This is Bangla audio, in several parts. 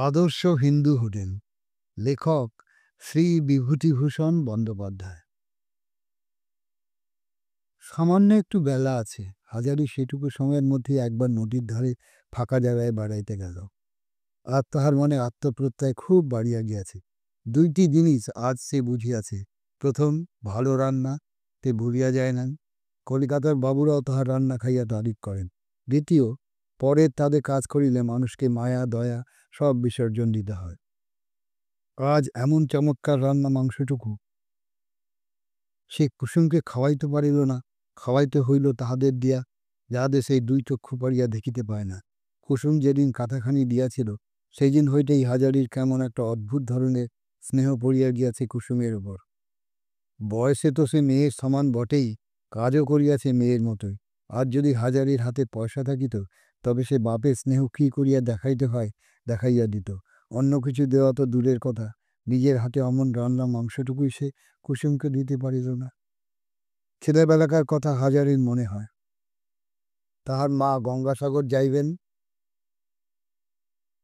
আদর্শ হিন্দু হোটেল, লেখক শ্রী বিভূতিভূষণ বন্দ্যোপাধ্যায়। সামান্য একটু বেলা আছে, হাজারি সেটুকু সময়ের মধ্যে একবার নদীর ধারে ফাঁকা জায়গায় বেড়াইতে গেল। আর তাহার মনে আত্মপ্রত্যয় খুব বাড়িয়া গিয়াছে। দুইটি জিনিস আজ সে বুঝিয়াছে। প্রথম, ভালো রান্না তে ভুলিয়া যায় না, কলিকাতার বাবুরাও তাহার রান্না খাইয়া তারিফ করেন। দ্বিতীয়, পরের তাদের কাজ করিলে মানুষকে মায়া দয়া সব বিসর্জন দিতে হয়। আজ এমন চমৎকার রান্না মাংসটুকু সে কুসুমকে খাওয়াইতে পারিল না। খাওয়াইতে হইল তাহাদের দিয়া, যাহাদের সেই দুই চক্ষু পারিয়া দেখিতে পায় না। কুসুম যেদিন কাঁথাখানি দিয়াছিল, সেই দিন হইতেই হাজারির কেমন একটা অদ্ভুত ধরনের স্নেহ পড়িয়া গিয়াছে কুসুমের উপর। বয়সে তো সে মেয়ের সমান বটেই, কাজও করিয়াছে মেয়ের মতোই। আর যদি হাজারির হাতে পয়সা থাকিত, তবে সে বাপের স্নেহ কী করিয়া দেখাইতে হয় দেখাইয়া দিত। অন্য কিছু দেওয়া তো দূরের কথা, নিজের হাতে অমন রান্না মাংসটুকুই সে কুসুমকে দিতে পারিল না। ছেলেবেলাকার কথা হাজারির মনে হয়। তাহার মা গঙ্গাসাগর যাইবেন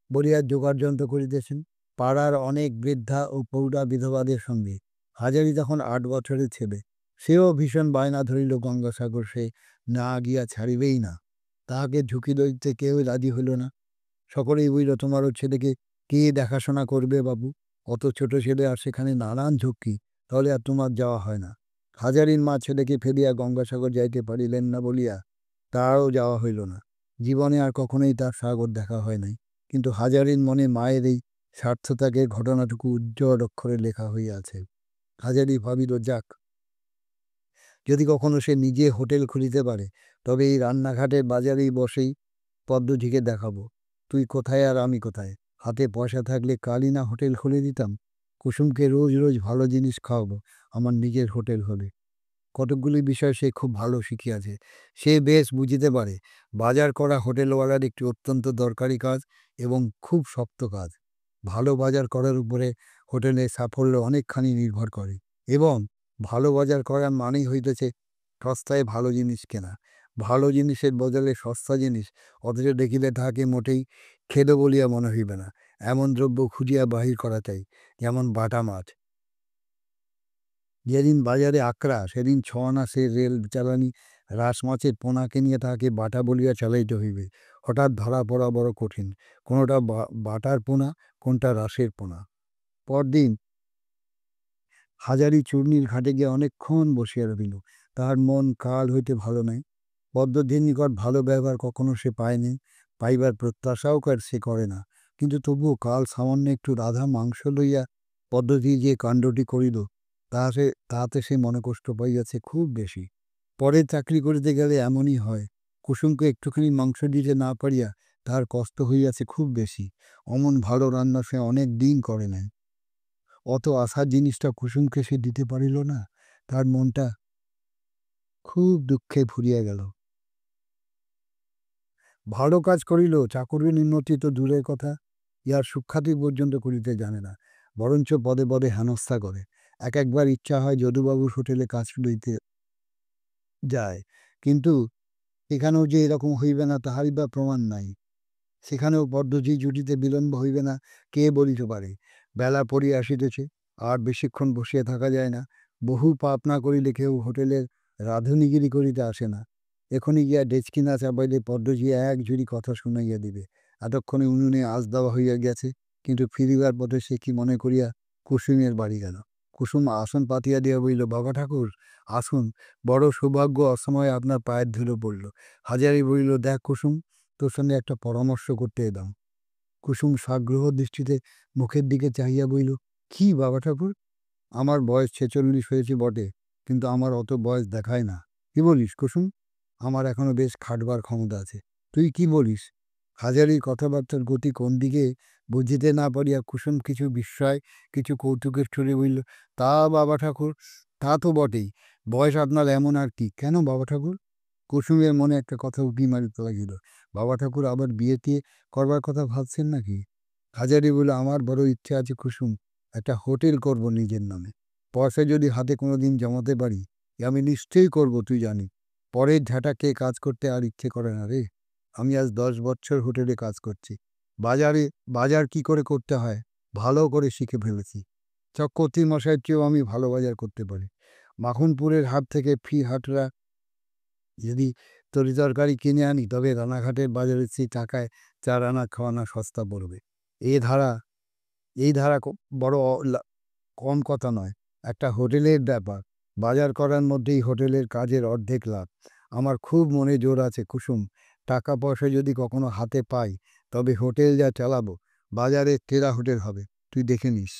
বলিয়া জোগাড়যন্ত্র করিতেছেন, পাড়ার অনেক বৃদ্ধা ও প্রৌঢ়া বিধবাদের সঙ্গে। হাজারি তখন 8 বছরের ছেলে। সেও ভীষণ বায়না ধরিল গঙ্গাসাগর সে না গিয়া ছাড়িবেই না। তাহাকে ঝুঁকি লইতে কেউই রাজি হইল না। সকলেই বলিল, তোমারও ছেলেকে কে দেখাশোনা করবে বাবু? অত ছোট ছেলে, আর সেখানে নানান ঝক্কি, তাহলে আর তোমার যাওয়া হয় না। হাজারির মা ছেলেকে ফেলিয়া গঙ্গাসাগর যাইতে পারিলেন না বলিয়া তারও যাওয়া হইল না। জীবনে আর কখনোই তার সাগর দেখা হয় নাই, কিন্তু হাজারির মনে মায়ের এই স্বার্থত্যাগের ঘটনাটুকু উজ্জ্বল অক্ষরে লেখা হইয়াছে। হাজারি ভাবিল, যাক, যদি কখনো সে নিজে হোটেল খুলিতে পারে, তবে এই রান্নাঘাটের বাজারেই বসেই পদ্মজিকে দেখাবো, তুই কোথায় আর আমি কোথায়। হাতে পয়সা থাকলে কালই না হোটেল খুলে দিতাম। কুসুমকে রোজ রোজ ভালো জিনিস খাওয়াবো, আমার নিজের হোটেল হলে। কতকগুলি বিষয় সে খুব ভালো শিখিয়াছে। সে বেশ বুঝিতে পারে বাজার করা হোটেলওয়ালার একটি অত্যন্ত দরকারি কাজ এবং খুব শক্ত কাজ। ভালো বাজার করার উপরে হোটেলের সাফল্য অনেকখানি নির্ভর করে, এবং ভালো বাজার করার মানেই হইতেছে সস্তায় ভালো জিনিস কেনা। ভালো জিনিসের বদলে সস্তা জিনিস, অথচ দেখিলে তাহাকে মোটেই খেদ বলিয়া মনে হইবে না, এমন দ্রব্য খুঁজিয়া বাহির করা চাই, যেমন বাটা মাছ। যেদিন বাজারে আকড়া, সেদিন 6 আনা সে রেল চালানি রাস মাছের পোনাকে নিয়ে তাহাকে বাটা বলিয়া চালাইতে হইবে। হঠাৎ ধরা পড়া বড় কঠিন, কোনোটা বাটার পোনা, কোনটা রাসের পোনা। পরদিন হাজারি চূর্ণির ঘাটে গিয়ে অনেকক্ষণ বসিয়া রহিল। তাহার মন কাল হইতে ভালো নাই। পদ্মধির নিকট ভালো ব্যবহার কখনো সে পায়নি, পাইবার প্রত্যাশাও সে করে না। কিন্তু তবুও কাল সামান্য একটু রাধা মাংস লইয়া পদ্মধি যে কাণ্ডটি করিল, তাহাতে সে মনে কষ্ট পাইয়াছে খুব বেশি। পরে চাকরি করিতে গেলে এমনই হয়। কুসুমকে একটুখানি মাংস দিতে না পারিয়া তাহার কষ্ট হইয়াছে খুব বেশি। অমন ভালো রান্না সে অনেক দিন করে নাই। অত আশার জিনিসটা কুসুমকে সে দিতে পারিল না। তার মনটা খুব দুঃখে ভরিয়া গেল। ভালো কাজ করিল, চাকরির উন্নতি তো দূরের কথা, ইহার সুখ্যাতি পর্যন্ত করিতে জানে না, বরঞ্চ পদে পদে হেনস্থা করে। একবার ইচ্ছা হয় যদুবাবুর হোটেলে কাজ লইতে যায়, কিন্তু এখানেও যে এরকম হইবে না তাহারই বা প্রমাণ নাই। সেখানেও পদ্ধতি জুটিতে বিলম্ব হইবে না কে বলিতে পারে। বেলা পড়িয়া আসিতেছে, আর বেশিক্ষণ বসিয়া থাকা যায় না। বহু পাপ না করিলে কেউ হোটেলের রাঁধুনিগিরি করিতে আসে না। এখনই গিয়া ডেচকি না চাপাইলে পদ্মজি এক ঝুড়ি কথা শুনাইয়া দিবে। এতক্ষণে উনুনে আঁচ দেওয়া হইয়া গেছে, কিন্তু ফিরিবার পথে সে কি মনে করিয়া কুসুমের বাড়ি গেল। কুসুম আসন পাতিয়া দিয়া বলিল, বাবা ঠাকুর, আসুন, বড় সৌভাগ্য, অসময়ে আপনার পায়ের ধুলো পড়ল। হাজারি বলিল, দেখ কুসুম, তোর সঙ্গে একটা পরামর্শ করতে এলাম। কুসুম সাগ্রহ দৃষ্টিতে মুখের দিকে চাহিয়া বলিল, কি বাবা ঠাকুর? আমার বয়স 46 হয়েছে বটে, কিন্তু আমার অত বয়স দেখায় না। কি বলিস কুসুম? আমার এখনো বেশ খাটবার ক্ষমতা আছে। তুই কি বলিস? হাজারির কথাবার্তার গতি কোন দিকে বুঝিতে না পারিয়া কুসুম কিছু বিস্ময়, কিছু কৌতুকের সুরে বলিল, তা বাবা ঠাকুর, তা তো বটেই। বয়স আপনার এমন আর কি, কেন বাবা ঠাকুর? কুসুমের মনে একটা কথা উঁকি মারিতে লাগিল। বাবা ঠাকুর আবার বিয়ে টিয়ে করবার কথা ভাবছেন নাকি? হাজারি বলে, আমার বড় ইচ্ছে আছে কুসুম, একটা হোটেল করব নিজের নামে। পয়সা যদি হাতে কোনো দিন জমাতে পারি, এ আমি নিশ্চয়ই করব, তুই জানি। পরের ঝাঁটা কে কাজ করতে আর ইচ্ছে করে না রে। আমি আজ 10 বছর হোটেলে কাজ করছি। বাজারে বাজার কি করে করতে হয় ভালো করে শিখে ফেলেছি। চক্রবর্তী মশাইয়ের চেয়েও আমি ভালো বাজার করতে পারি। মাখনপুরের হাট থেকে হাটরা যদি তরিতরকারি কিনে আনি তবে রানাঘাটের বাজারের সেই টাকায় 4 আনা 6 আনা সস্তা পড়বে। এ ধারা এই ধারা বড় কম কথা নয়। একটা হোটেলের ব্যাপার। বাজার করার মধ্যেই হোটেলের কাজের অর্ধেক লাভ। আমার খুব মনে জোর আছে কুসুম, টাকা পয়সা যদি কখনো হাতে পাই তবে হোটেল যা চালাবো বাজারে টেরা হোটেল হবে, তুই দেখে নিস।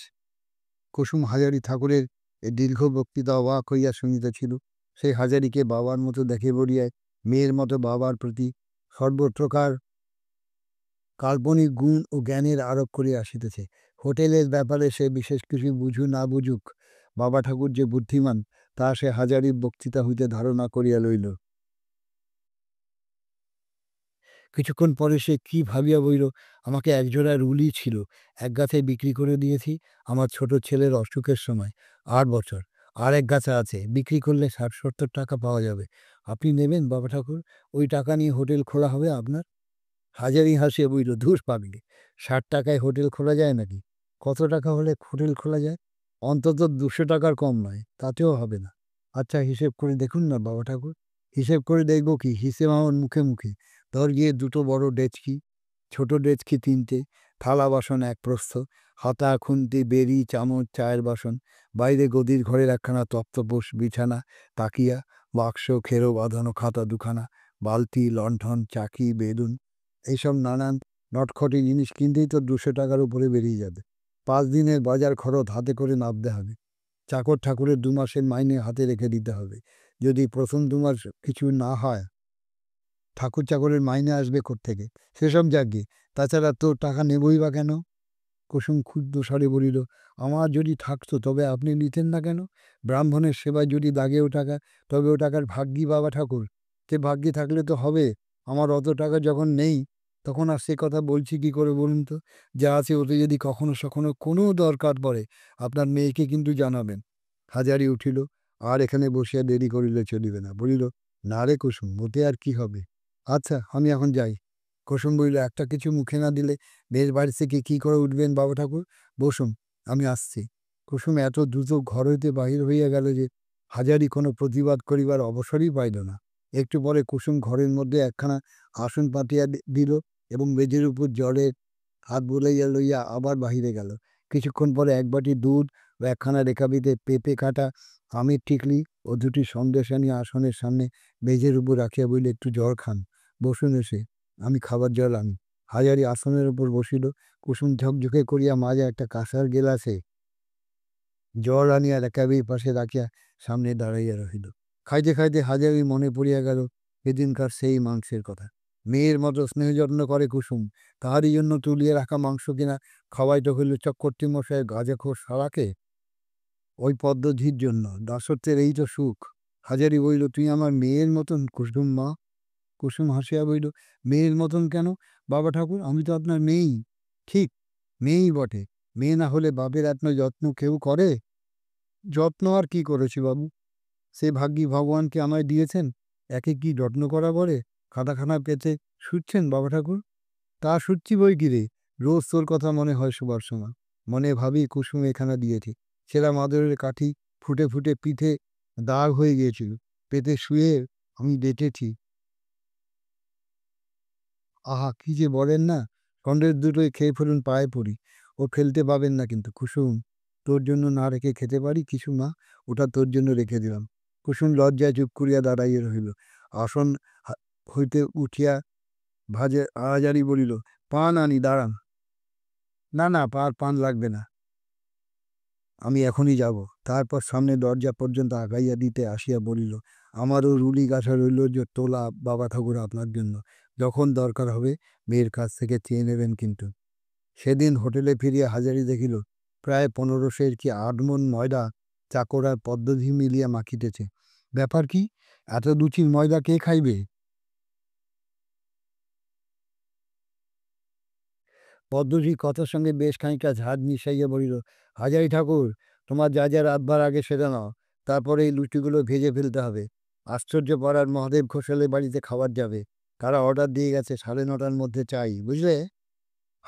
কুসুম হাজারি ঠাকুরের এ দীর্ঘ বক্তৃতা অবাক হইয়া শুনিতেছিল। সেই হাজারিকে বাবার মতো দেখে বলিয়ায় মেয়ের মতো বাবার প্রতি সর্বপ্রকার কাল্পনিক গুণ ও জ্ঞানের আরোপ করিয়া আসিতেছে। হোটেলের ব্যাপারে সে বিশেষ কিছু না বুঝুক, বাবা ঠাকুর যে বুদ্ধিমান তা সে হাজারির বক্তৃতা হইতে ধারণা করিয়া লইল। কিছুক্ষণ পরে সে কি ভাবিয়া বইল, আমাকে একজোড়া রুলি ছিল, এক গাছে বিক্রি করে দিয়েছি আমার ছোট ছেলের অসুখের সময়, 8 বছর। আর এক গাছা আছে, বিক্রি করলে 60-70 টাকা পাওয়া যাবে। আপনি নেবেন বাবা ঠাকুর? ওই টাকা নিয়ে হোটেল খোলা হবে আপনার। হাজারি হাসিয়া বইল, ধুর পাগলি, 60 টাকায় হোটেল খোলা যায় নাকি? কত টাকা হলে হোটেল খোলা যায়? অন্তত 200 টাকার কম নয়, তাতেও হবে না। আচ্ছা হিসেব করে দেখুন না বাবা ঠাকুর। হিসেব করে দেখব কি, হিসেব আমার মুখে মুখে। ধর গিয়ে 2টো বড় ডেচকি, ছোট ডেচকি 3টে, থালা বাসন 1 প্রস্থ, হাতা খুন্তি বেরি চামচ চায়ের বাসন, বাইরে গদির ঘরের একখানা তক্তপোষ বিছানা, তাকিয়া, বাক্স খেরো বাঁধানো খাতা 2খানা, বালতি লণ্ঠন চাকি বেলুন, এইসব নানান নটখটি জিনিস কিনতেই তো 200 টাকার উপরে বেরিয়ে যাবে। 5 দিনের বাজার খরচ হাতে করে নামতে হবে। চাকর ঠাকুরের 2 মাসের মাইনে হাতে রেখে দিতে হবে। যদি প্রথম 2 মাস কিছু না হয়, ঠাকুর চাকরের মাইনে আসবে কোত্থেকে? সেসব যাকগে, তাছাড়া তোর টাকা নেবই বা কেন? কুসুম ক্ষুব্ধ স্বরে বলিল, আমার যদি থাকতো তবে আপনি নিতেন না কেন? ব্রাহ্মণের সেবায় যদি লাগে ও টাকা, তবে ও টাকার ভাগ্যি বাবা ঠাকুর। সে ভাগ্যি থাকলে তো হবে। আমার অত টাকা যখন নেই, তখন আর সে কথা বলছি কি করে বলুন তো? যা আছে ওতে যদি কখনো সখনো কোনো দরকার পড়ে আপনার মেয়েকে কিন্তু জানাবেন। হাজারি উঠিল, আর এখানে বসিয়া দেরি করিলে চলিবে না। বলিল, না রে কুসুম, ওতে আর কি হবে? আচ্ছা আমি এখন যাই। কুসুম বলিল, একটা কিছু মুখে না দিলে বেশ বাড়ি থেকে কি করে উঠবেন বাবা ঠাকুর? বসুন, আমি আসছি। কুসুম এত দ্রুত ঘর হইতে বাহির হইয়া গেল যে হাজারি কোনো প্রতিবাদ করিবার অবসরই পাইল না। একটু পরে কুসুম ঘরের মধ্যে একখানা আসন পাতিয়া দিল এবং মেঝের উপর জলের হাত বুলাইয়া লইয়া আবার বাহিরে গেল। কিছুক্ষণ পরে 1 বাটি দুধ ও একখানা রেখাবিতে পেঁপে কাটা, আমের টিকলি ও 2টি সন্দেশ আনিয়া আসনের সামনে মেঝের উপর রাখিয়া বলিল, একটু জল খান, বসুন এসে, আমি খাবার জল আনি। হাজারি আসনের উপর বসিল। কুসুম ঝকঝকে করিয়া মাজা একটা কাঁসার গেলাসে জল আনিয়া রেকাবির পাশে রাখিয়া সামনে দাঁড়াইয়া রহিল। খাইতে খাইতে হাজারির মনে পড়িয়া গেল সেদিনকার সেই মাংসের কথা। মেয়ের মতো স্নেহ যত্ন করে কুসুম, তাহারই জন্য তুলিয়া রাখা মাংস কিনা খাওয়াইতে হইল চক্রবর্তী মশাইয়ের গাঁজাখোর শালাকে। ওই পদ্মধির জন্য দাসত্বের এই তো সুখ। হাজারি বলিল, তুই আমার মেয়ের মতন কুসুম মা। কুসুম হাসিয়া বলিল, মেয়ের মতন কেন বাবা ঠাকুর? আমি তো আপনার মেয়েই। ঠিক, মেয়েই বটে। মেয়ে না হলে বাপের এত যত্ন কেউ করে? যত্ন আর কি করেছি বাবু? সে ভাগ্যি ভগবানকে আমায় দিয়েছেন। একে কি যত্ন করা বলে? খাটাখানা পেতে শুচ্ছেন বাবা ঠাকুর? তা শুচ্ছি বই কি রে, রোজ তোর কথা মনে হয় শোবার সময়। মনে ভাবি কুসুম এখানা দিয়েছি, ছেঁড়া মাদুরের কাঠি ফুটে ফুটে পিঠে দাগ হয়ে গিয়েছিল। পেতে শুয়ে আমি ডেটেছি। আহা কি যে বলেন না, সন্দেশ দুটোই খেয়ে ফেলুন, পায়ে পড়ি। ও ফেলতে পাবেন না কিন্তু কুসুম। তোর জন্য না রেখে খেতে পারি কিছু মা? ওটা তোর জন্য রেখে দিলাম। কুসুম লজ্জায় চুপ করিয়া দাঁড়াইয়া রহিল। আসন হইতে উঠিয়া হাজারি বলিল, পান আনি দাঁড়ান। না না, পান লাগবে না, আমি এখনই যাব। তারপর সামনে দরজা পর্যন্ত আগাইয়া দিতে আসিয়া বলিল, আমারও রুলি গাছা রইল যে তোলা বাবা ঠাকুর আপনার জন্য। যখন দরকার হবে মেয়ের কাছ থেকে চেয়ে নেবেন কিন্তু। সেদিন হোটেলে ফিরিয়া হাজারি দেখিল প্রায় 15 সের কি 8 মণ ময়দা চাকর আর পদ্মধি মিলিয়া মাখিতেছে। ব্যাপার কি, এত লুচির ময়দা কে খাইবে? পদ্মশ্রী কথার সঙ্গে বেশ খানিকটা ঝাঁজ মিশাইয়া বলিল, হাজারি ঠাকুর, তোমার যা যা রাঁধবার আগে সেটা নাও, তারপরে এই লুচিগুলো ভেজে ফেলতে হবে। আশ্চর্য পাড়ার মহাদেব ঘোষালের বাড়িতে খাবার যাবে, তারা অর্ডার দিয়ে গেছে 9:30টার মধ্যে চাই, বুঝলে?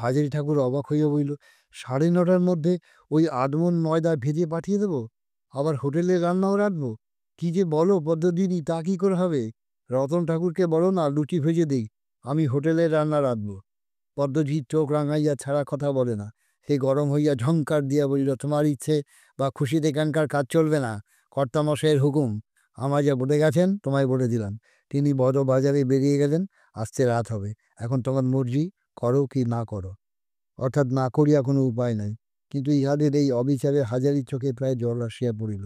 হাজারি ঠাকুর অবাক হইয়া বলিল, 9:30টার মধ্যে ওই আধমন ময়দা ভেজে পাঠিয়ে দেবো? আবার হোটেলে রান্নাও রাঁধবো? কি যে বলো পদ্মদিদি, তা কি করে হবে? রতন ঠাকুরকে বলো না লুচি ভেজে দিই, আমি হোটেলে রান্না রাঁধবো। পদ্মজিৎ চোখ রাঙাইয়া ছাড়া কথা বলে না। সে গরম হইয়া ঝংকার দিয়া বলিল, তোমার ইচ্ছে বা খুশিতে এখানকার কাজ চলবে না। কর্তামশাইয়ের হুকুম, আমায় যা বলে গেছেন তোমায় বলে দিলাম। তিনি বড় বাজারে বেরিয়ে গেলেন। আসতে রাত হবে, এখন তোমার মর্জি, করো কি না করো। অর্থাৎ না করিয়া কোনো উপায় নাই। কিন্তু ইহাদের এই অবিচারে হাজারির চোখে প্রায় জল আসিয়া পড়িল।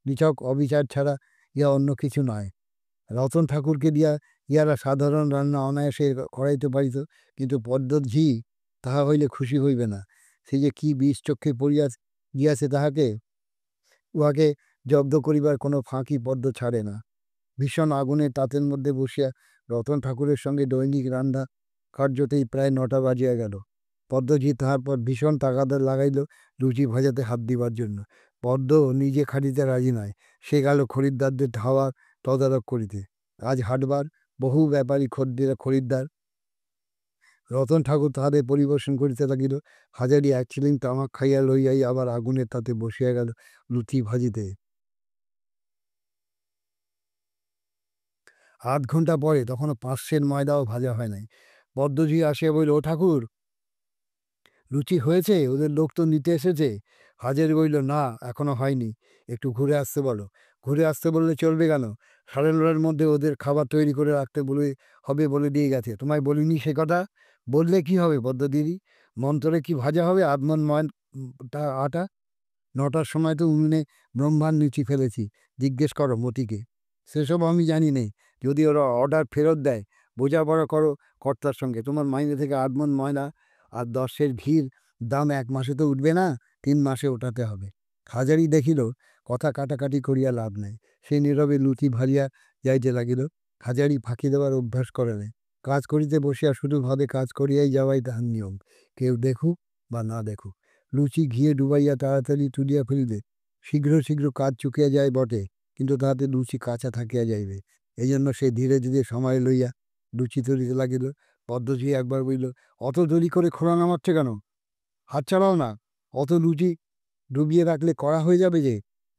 নিছক অবিচার ছাড়া ইহা অন্য কিছু নয়। রতন ঠাকুরকে দিয়া ইহারা সাধারণ রান্না অনায়াসে করাইতে পারিত, কিন্তু পদ্মঝি তাহা হইলে খুশি হইবে না। সে যে কি বিষ চক্ষে পড়িয়া গিয়াছে তাহাকে, উহাকে জব্দ করিবার কোনো ফাঁকি পদ্ম ছাড়ে না। ভীষণ আগুনের তাতের মধ্যে বসিয়া রতন ঠাকুরের সঙ্গে দৈনিক রান্না কার্যতেই প্রায় 9টা বাজিয়া গেল। পদ্মজি তাহার পর ভীষণ তাগাদা লাগাইল লুচি ভাজাতে হাত দিবার জন্য। পদ্ম নিজে খাটিতে রাজি নয়। সে গেল খরিদ্দারদের ধাওয়া তদারক করিতে। আজ হাটবার, বহু ব্যাপারী খরিদ্দার। রতন ঠাকুর তাহাদের পরিবেশন করিতে লাগিল। হাজারি 1 ছিলিং তামাক খাইয়া লইয়াই আবার আগুনের তাতে বসিয়া গেল লুচি ভাজিতে। আধ ঘণ্টা পরে তখনও 5 সের ময়দাও ভাজা হয় নাই। পদ্মজি আসিয়া বলিল, ও ঠাকুর, লুচি হয়েছে? ওদের লোক তো নিতে এসেছে। হাজারি বলিল, না, এখনো হয়নি, একটু ঘুরে আসতে বলো। ঘুরে আসতে বললে চলবে কেন? 9:30-র মধ্যে ওদের খাবার তৈরি করে রাখতে বলে হবে বলে দিয়ে গেছে। তোমায় বলিনি সে কথা? বললে কি হবে পদ্মদিদি? মন্তরে কি ভাজা হবে আধমন আটা? 9টার সময় তো উনুনে ব্রহ্মাণ্ড লুচি ফেলেছি। জিজ্ঞেস করো মতিকে। সেসব আমি জানি নে। যদি ওরা অর্ডার ফেরত দেয়, বোঝাপড়া করো কর্তার সঙ্গে। তোমার মাইনে থেকে আধমন ময়দা আর 10 সের ঘির দাম 1 মাসে তো উঠবে না, 3 মাসে ওঠাতে হবে। হাজারি দেখিল কথা কাটাকাটি করিয়া লাভ নাই। সে নীরবে লুচি ভাজিয়া যাইতে লাগিল। হাজারি ফাঁকি দেওয়ার অভ্যাস করে নাই। কাজ করিতে বসিয়া শুধু ভাবে কাজ করিয়াই যাওয়াই তাহার নিয়ম, কেউ দেখুক বা না দেখুক। লুচি ঘিয়ে ডুবাইয়া তাড়াতাড়ি তুলিয়া ফেলিলে শীঘ্র শীঘ্র কাজ চুকিয়া যায় বটে, কিন্তু তাহাতে লুচি কাঁচা থাকিয়া যাইবে। এই জন্য সে ধীরে ধীরে সময় লইয়া লুচি তুলিতে লাগিল। পদ্মজি একবার বলিল, অত দেরি করে খোঁড়া নামাচ্ছে কেন? হাত চালাও না, অত লুচি ডুবিয়ে রাখলে কড়া হয়ে যাবে যে।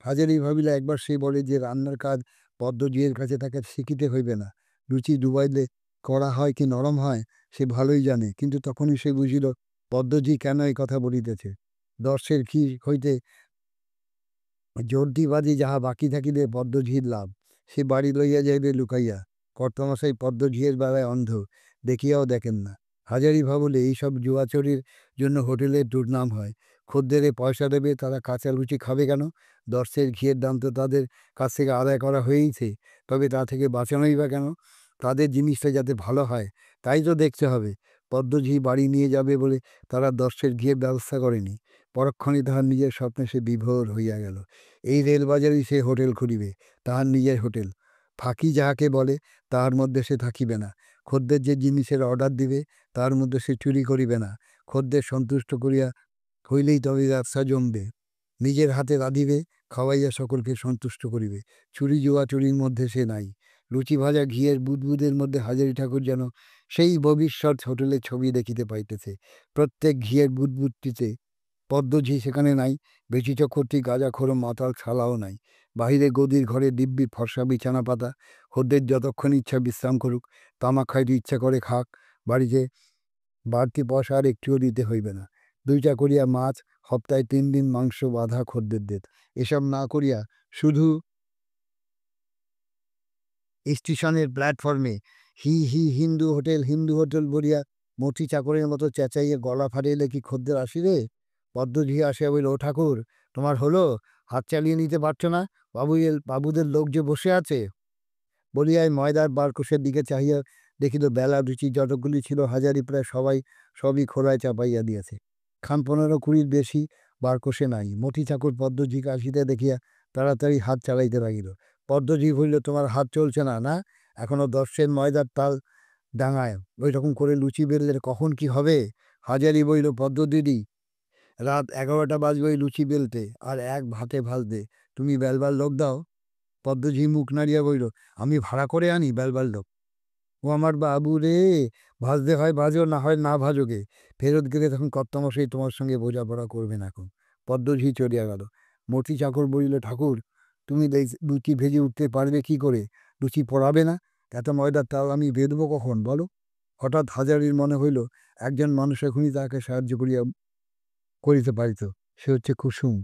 হাজারি ভাবিল, একবার সে বলে যে রান্নার কাজ পদ্মজিয়ের কাছে তাকে শিখিতে হইবে না। লুচি ডুবাইলে কড়া হয় কি নরম হয় সে ভালোই জানে। কিন্তু তখনই সে বুঝিল পদ্মজি কেন এই কথা বলিতেছে। 10 সের ঘি হইতে জর্দিবাজি যাহা বাকি থাকিলে পদ্মঝির লাভ। সে বাড়ি লইয়া যাইবে লুকাইয়া। কর্তামশাই পদ্মঝিয়ের বেলায় অন্ধ, দেখিয়াও দেখেন না। হাজারি ভাবলে এইসব জুয়াচোরির জন্য হোটেলের দুর্নাম হয়। খদ্দেরে পয়সা দেবে, তারা কাঁচা লুচি খাবে কেন? 10 সের ঘিয়ের দাম তো তাদের কাছ থেকে আদায় করা হয়েইছে, তবে তা থেকে বাঁচানোই বা কেন? তাদের জিনিসটা যাতে ভালো হয় তাই তো দেখতে হবে। পদ্মঝি বাড়ি নিয়ে যাবে বলে তারা 10 সের ঘিয়ের ব্যবস্থা করেনি। পরক্ষণে তাহার নিজের স্বপ্নে সে বিভোর হইয়া গেল। এই রেলবাজারেই সে হোটেল খুলিবে, তাহার নিজের হোটেল। ফাঁকি যাহাকে বলে তাহার মধ্যে সে থাকিবে না। খদ্দের যে জিনিসের অর্ডার দিবে তার মধ্যে সে চুরি করিবে না। খদ্দের সন্তুষ্ট করিয়া হইলেই তবে ব্যবসা জমবে। নিজের হাতে রাঁধিবে, খাওয়াইয়া সকলকে সন্তুষ্ট করিবে। চুরি জুয়া চুরির মধ্যে সে নাই। লুচি ভাজা ঘিয়ের বুদবুদের মধ্যে হাজারি ঠাকুর যেন সেই ভবিষ্যৎ হোটেলের ছবি দেখিতে পাইতেছে। প্রত্যেক ঘিয়ের বুদবুদটিতে পদ্মঝি সেখানে নাই। বেশি চক্রবর্তী গাঁজাখোর মাতাল ছালাও নাই। বাহিরে গদির ঘরে দিব্যি ফর্সা বিছানা পাতা। খদ্দের যতক্ষণ ইচ্ছা বিশ্রাম করুক, তামাক খাইতে ইচ্ছা করে খাক। বাড়িতে বাড়তি পয়সা আর একটুও দিতে হইবে না। 2টা করিয়া মাছ, সপ্তাহে 3 দিন মাংস বাঁধা খদ্দেরদের। এসব না করিয়া শুধু স্টেশনের প্ল্যাটফর্মে হি হি হিন্দু হোটেল হিন্দু হোটেল বলিয়া মতি চাকরের মতো চেঁচাইয়া গলা ফাটিলে কি খদ্দের আসিবে? পদ্মঝি আসিয়া বলিল, ও ঠাকুর, তোমার হলো? হাত চালিয়ে নিতে পারছো না? বাবুদের লোক যে বসে আছে। বলিয়াই ময়দার বারকোষের দিকে চাহিয়া দেখিল বেলা রুচি যতগুলি ছিল হাজারি প্রায় সবই খোলায় চাপাইয়া দিয়েছে। খান 15-20 বেশি বারকোষে নাই। মতি চাকর পদ্মজিকে আসিতে দেখিয়া তাড়াতাড়ি হাত চালাইতে লাগিল। পদ্মজি বলিল, তোমার হাত চলছে না, না? এখনো 10 সের ময়দার তাল ডাঙায় ওই রকম করে লুচি বেললে কখন কি হবে? হাজারি বলিল, পদ্মদিদি, রাত 11টা বাজবে ওই লুচি বেলতে আর এক ভাতে ভাজতে। তুমি বেলবার লোক দাও। পদ্মঝি মুখ নাড়িয়া বলিল, আমি ভাড়া করে আনি বেলবার লোক? ও আমার বাবু রে, ভাজতে হয় ভাজো, না হয় না ভাজোগে। ফেরত গেলে তখন কর্তামশাই তোমার সঙ্গে বোঝাপড়া করবেন এখন। পদ্মঝি চলিয়া গেল। মতি চাকর বলিল, ঠাকুর তুমি লুচি ভেজে উঠতে পারবে কি করে? লুচি পড়াবে না? এত ময়দার তাল আমি বেঁধবো কখন বলো? হঠাৎ হাজারির মনে হইল একজন মানুষ এখনই তাকে সাহায্য করিতে পারিত। সে হচ্ছে কুসুম।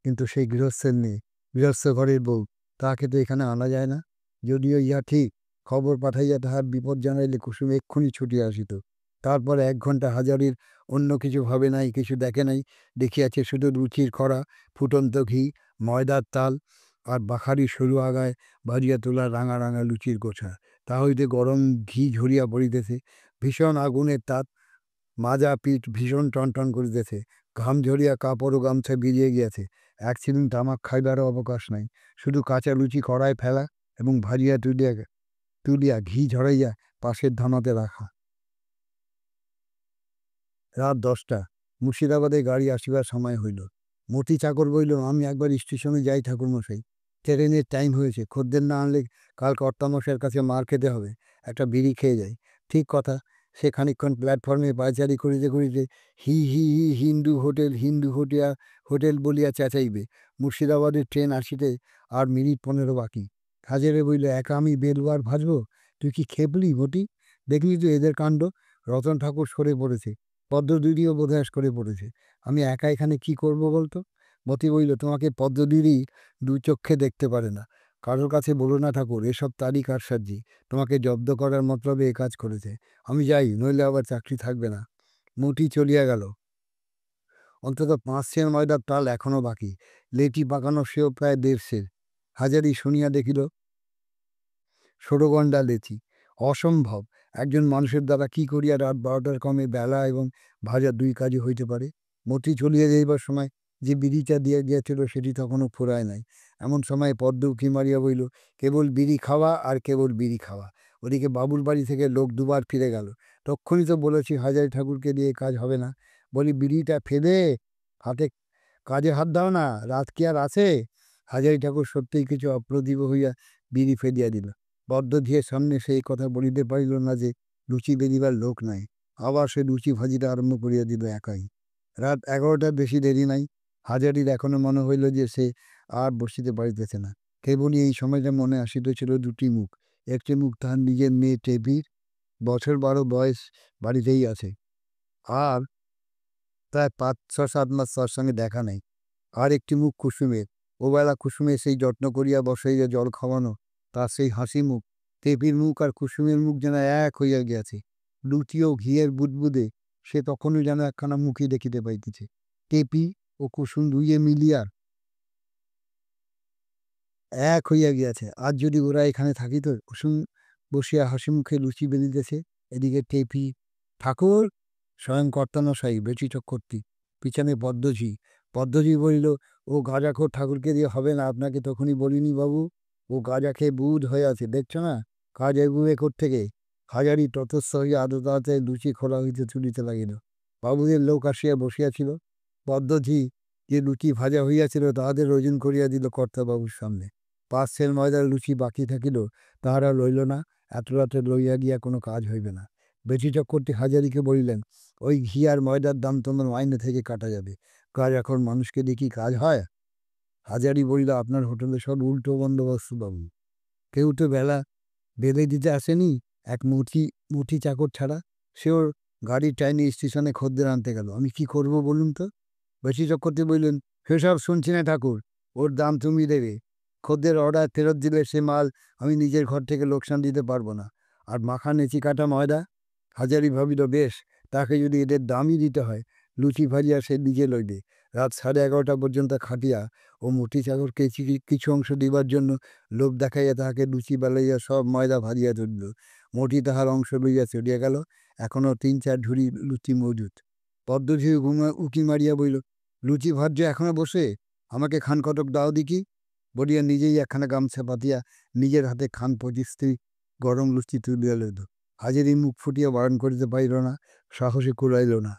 কিন্তু সেই গৃহস্থের মেয়ে, গৃহস্থ ঘরের বউ, তাহাকে তো এখানে আনা যায় না। যদিও ইহা ঠিক, খবর পাঠাইয়া তাহার বিপদ জানাইলে কুসুম এক্ষুনি ছুটিয়া আসিত। তারপর 1 ঘণ্টা হাজারির অন্য কিছু ভাবে নাই, কিছু দেখে নাই। দেখিয়াছে শুধু লুচির খরা, ফুটন্ত ঘি, ময়দার তাল, আর বাখারি সরু আগায় ভাজিয়া তোলা রাঙা রাঙা লুচির গোছা। তা হইতে গরম ঘি ঝরিয়া পড়িতেছে। ভীষণ আগুনের তাপ। মাজা পিঠ ভীষণ টনটন করিতেছে। ঘাম ঝরিয়া কাপড় ও গামছা ভিজিয়ে গিয়াছে। এক চিলুম তামাক খাইবারও অবকাশ নাই। শুধু কাঁচা লুচি কড়ায় ফেলা এবং ভাজিয়া তুলিয়া তুলিয়া ঘি ঝরাইয়া পাশের ধামাতে রাখা। রাত 10টা। মুর্শিদাবাদে গাড়ি আসিবার সময় হইল। মতি চাকর বইল, আমি একবার স্টেশনে যাই ঠাকুরমশাই, ট্রেনের টাইম হয়েছে। খদ্দের না আনলে কাল কর্তামশাইয়ের কাছে মার খেতে হবে। একটা বিড়ি খেয়ে যাই। ঠিক কথা। সে খানিকক্ষণ প্ল্যাটফর্মে পায়চারি করিতে করিতে হি হি হি হিন্দু হোটেল হোটেল বলিয়া চেঁচাইবে। মুর্শিদাবাদের ট্রেন আসিতে আর মিনিট 15 বাকি। হাজেরে বইল, একা আমি বেলবো আর ভাজবো? তুই কি খেপলি মতি? দেখলি তো এদের কাণ্ড। রতন ঠাকুর সরে পড়েছে, পদ্মদিদিও বোধহয় করে পড়েছে। আমি একা এখানে কি করব বলতো? মতি বইল, তোমাকে পদ্মদিদি দু চক্ষে দেখতে পারে না। কারোর কাছে বলো না ঠাকুর, এসব তারই কারসাজি। তোমাকে জব্দ করার মতলবে এ কাজ করেছে। আমি যাই, নইলে আবার চাকরি থাকবে না। মতি চলিয়া গেল। অন্তত 5 সের ময়দার তাল এখনো বাকি। লেটি পাকানো সেও প্রায় 1.5 সের। হাজারি শুনিয়া দেখিল ষোড়গণ্ডা লেচি। অসম্ভব! একজন মানুষের দ্বারা কি করিয়া রাত 12টার কমে বেলা এবং ভাজা 2 কাজই হইতে পারে? মতি চলিয়া যাইবার সময় যে বিড়িটা দিয়া গিয়াছিল সেটি তখনও ফুরায় নাই। এমন সময় পদ্ম উঁকি মারিয়া বইল, কেবল বিড়ি খাওয়া আর কেবল বিড়ি খাওয়া। ওদিকে বাবুর বাড়ি থেকে লোক দুবার ফিরে গেল। তক্ষুনি তো বলেছি হাজারি ঠাকুরকে দিয়ে কাজ হবে না। বলি, বিড়িটা ফেলে হাতে কাজে হাত দাও না, রাত কি আর আছে? হাজারি ঠাকুর সত্যিই কিছু অপ্রতিভ হইয়া বিড়ি ফেলিয়া দিল। বদ্ধধিয়ের সামনে সেই কথা বলিতে পারিল না যে লুচি বেলিবার লোক নাই। আবার সে লুচি ভাজিটা আরম্ভ করিয়া দিল একাই। রাত 11টার বেশি দেরি নাই। হাজারির এখনো মনে হইল যে সে আর বসিতে পারিতেছে না। কেবলই এই সময়টা মনে আসিতেছিল 2টি মুখ। একটি মুখ তাহার নিজের মেয়ে টেপির, বছর 12 বয়স, বাড়িতেই আছে। আর প্রায় 5-6-7 মাস তার সঙ্গে দেখা নাই। আর একটি মুখ কুসুমের। ওবেলা কুসুমের সেই যত্ন করিয়া বসাইয়া জল খাওয়ানো, তার সেই হাসি মুখ। টেপির মুখ আর কুসুমের মুখ যেন এক হইয়া গিয়াছে। লুচি ও ঘিয়ের বুদবুদে সে তখনও যেন একখানা মুখই দেখিতে পাইতেছে। টেপি ও কুসুম দুইয়ে মিলিয়া এক হইয়া গিয়াছে। আজ যদি ওরা এখানে থাকিত! কুসুম বসিয়া হাসি মুখে লুচি বেলিতেছে, এদিকে টেপি। ঠাকুর! স্বয়ং কর্তামশাই, বেশি চক্রবর্তী। পিছনে পদ্মঝি। পদ্মঝি বলিল, ও গাঁজাখোর ঠাকুরকে দিয়ে হবে না। আপনাকে তখনই বলিনি বাবু? ও গাঁজা খেয়ে বুধ হয়ে আছে, দেখছো না? কাজ এগুবে কোত্থেকে? হাজারি ততস্থ হইয়া আদো তাড়াতাড়ি লুচি খোলা হইতে তুলিতে লাগিল। বাবুদের লোক আসিয়া বসিয়াছিল। পদ্মঝি যে লুচি ভাজা হইয়াছিল তাহাদের ওজন করিয়া দিল কর্তাবাবুর সামনে। 5 সের ময়দার লুচি বাকি থাকিল, তাহারা লইল না। এত রাতে লইয়া গিয়া কোনো কাজ হইবে না। বেশি চক্রবর্তী হাজারিকে বলিলেন, ওই ঘি আর ময়দার দাম তোমার মাইনে থেকে কাটা যাবে। কাজ এখন মানুষকে দিয়ে কি কাজ হয়? হাজারি বলিল, আপনার হোটেলে সব উল্টো বন্দোবস্ত বাবু। কেউ তো বেলা বেঁধে দিতে আসেনি, এক মুঠি চাকর ছাড়া। সেও গাড়ির টাইনে স্টেশনে খদ্দের আনতে গেল। আমি কি করব বলুন তো? বেশি চক্রবর্তী বললেন, সেসব শুনছি না ঠাকুর, ওর দাম তুমি দেবে। খদ্দের অর্ডার ফেরত দিলে সে মাল আমি নিজের ঘর থেকে লোকসান দিতে পারবো না। আর মাখা নেচি কাটা ময়দা? হাজারি ভাবিল, বেশ, তাকে যদি এদের দামই দিতে হয়, লুচি ভাজিয়া সে নিজে লইবে। রাত 11:30 পর্যন্ত খাটিয়া ও মুঠি চাকরকে কিছু অংশ দিবার জন্য লোভ দেখাইয়া তাহাকে লুচি বেলাইয়া সব ময়দা ভাজিয়া তুলিল। মোটি তাহার অংশ লইয়া চলিয়া গেল। এখনও 3-4 ঝুড়ি লুচি মজুদ। পদ্মঝি উকি মারিয়া বইল, লুচি ভাজ্য এখনো বসে? আমাকে খান কতক দাও দেখি। বলিয়া নিজেই একখানা গামছা পাতিয়া নিজের হাতে খান 25টি গরম লুচি তুলিয়া লইল। হাজারি মুখ ফুটিয়া বারণ করিতে পারিল না, সাহসে কুলাইল না।